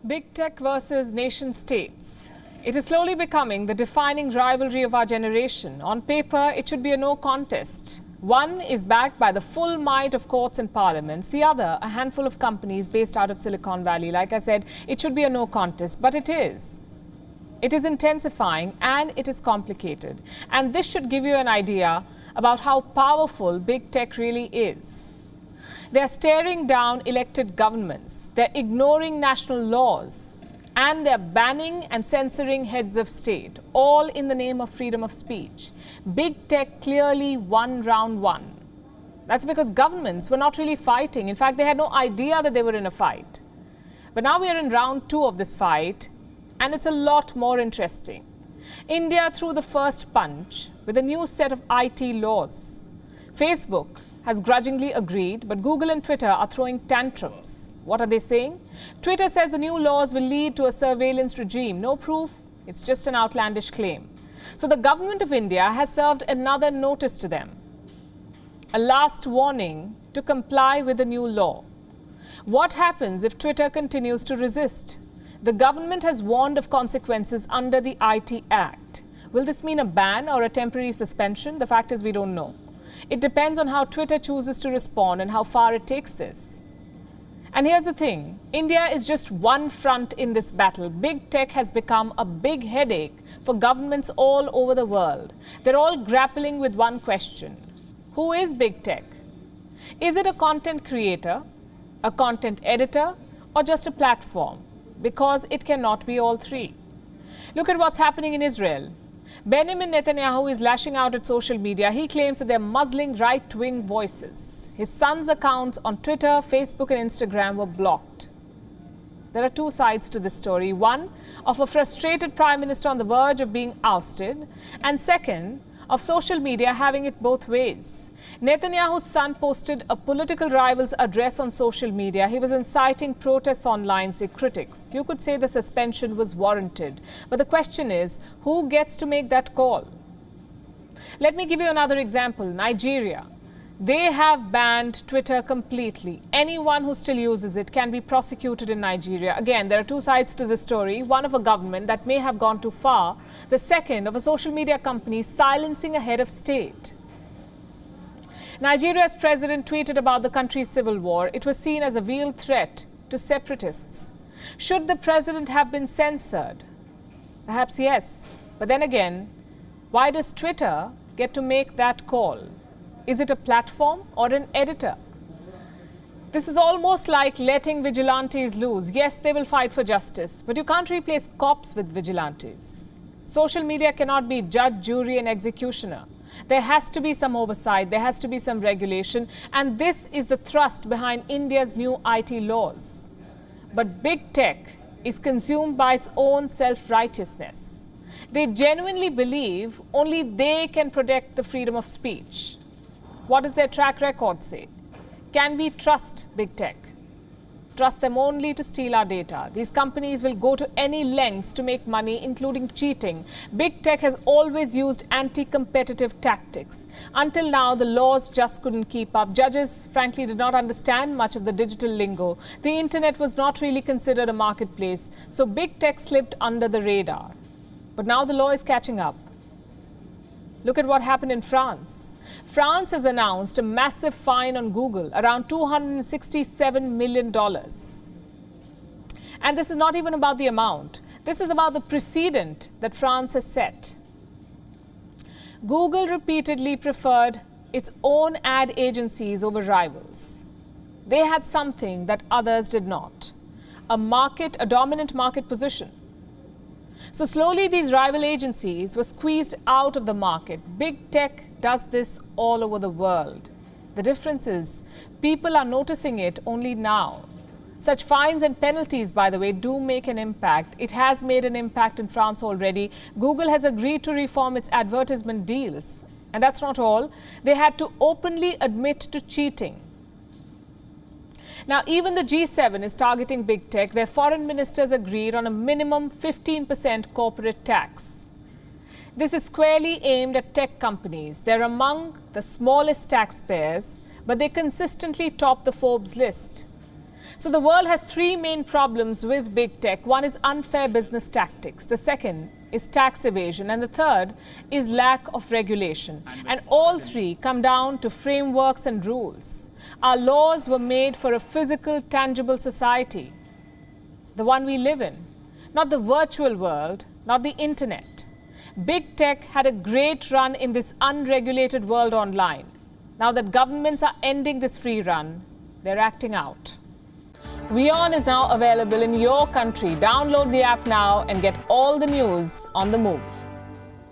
Big tech versus nation states. It is slowly becoming the defining rivalry of our generation. On paper, it should be a no contest. One is backed by the full might of courts and parliaments. The other, a handful of companies based out of Silicon Valley. Like I said, it should be a no contest, but it is. It is intensifying and it is complicated. And this should give you an idea about how powerful big tech really is. They're staring down elected governments. They're ignoring national laws. And they're banning and censoring heads of state, all in the name of freedom of speech. Big tech clearly won round one. That's because governments were not really fighting. In fact, they had no idea that they were in a fight. But now we are in round two of this fight, and it's a lot more interesting. India threw the first punch with a new set of IT laws. Facebook has grudgingly agreed, but Google and Twitter are throwing tantrums. What are they saying? Twitter says the new laws will lead to a surveillance regime. No proof, it's just an outlandish claim. So the government of India has served another notice to them. A last warning to comply with the new law. What happens if Twitter continues to resist? The government has warned of consequences under the IT Act. Will this mean a ban or a temporary suspension? The fact is we don't know. It depends on how Twitter chooses to respond and how far it takes this. And here's the thing, India is just one front in this battle. Big tech has become a big headache for governments all over the world. They're all grappling with one question. Who is big tech? Is it a content creator, a content editor, or just a platform? Because it cannot be all three. Look at what's happening in Israel. Benjamin Netanyahu is lashing out at social media. He claims that they're muzzling right-wing voices. His son's accounts on Twitter, Facebook and Instagram were blocked. There are two sides to this story. One, of a frustrated prime minister on the verge of being ousted. And second, of social media having it both ways. Netanyahu's son posted a political rival's address on social media. He was inciting protests online, say critics. You could say the suspension was warranted. But the question is, who gets to make that call? Let me give you another example. Nigeria. They have banned Twitter completely. Anyone who still uses it can be prosecuted in Nigeria. Again, there are two sides to the story. One of a government that may have gone too far. The second of a social media company silencing a head of state. Nigeria's president tweeted about the country's civil war. It was seen as a real threat to separatists. Should the president have been censored? Perhaps yes. But then again, why does Twitter get to make that call? Is it a platform or an editor? This is almost like letting vigilantes loose. Yes, they will fight for justice, but you can't replace cops with vigilantes. Social media cannot be judge, jury, and executioner. There has to be some oversight, there has to be some regulation, and this is the thrust behind India's new IT laws. But big tech is consumed by its own self-righteousness. They genuinely believe only they can protect the freedom of speech. What does their track record say? Can we trust big tech? Trust them only to steal our data. These companies will go to any lengths to make money, including cheating. Big tech has always used anti-competitive tactics. Until now, the laws just couldn't keep up. Judges, frankly, did not understand much of the digital lingo. The internet was not really considered a marketplace, so big tech slipped under the radar. But now the law is catching up. Look at what happened in France. France has announced a massive fine on Google, around $267 million. And this is not even about the amount. This is about the precedent that France has set. Google repeatedly preferred its own ad agencies over rivals. They had something that others did not, a dominant market position. So slowly these rival agencies were squeezed out of the market. Big tech does this all over the world. The difference is people are noticing it only now. Such fines and penalties, by the way, do make an impact. It has made an impact in France already. Google has agreed to reform its advertisement deals. And that's not all. They had to openly admit to cheating. Now, even the G7 is targeting big tech. Their foreign ministers agreed on a minimum 15% corporate tax. This is squarely aimed at tech companies. They're among the smallest taxpayers, but they consistently top the Forbes list. So the world has three main problems with big tech. One is unfair business tactics. The second is tax evasion. And the third is lack of regulation. And all three come down to frameworks and rules. Our laws were made for a physical, tangible society, the one we live in, not the virtual world, not the internet. Big tech had a great run in this unregulated world online. Now that governments are ending this free run, they're acting out. WION is now available in your country. Download the app now and get all the news on the move.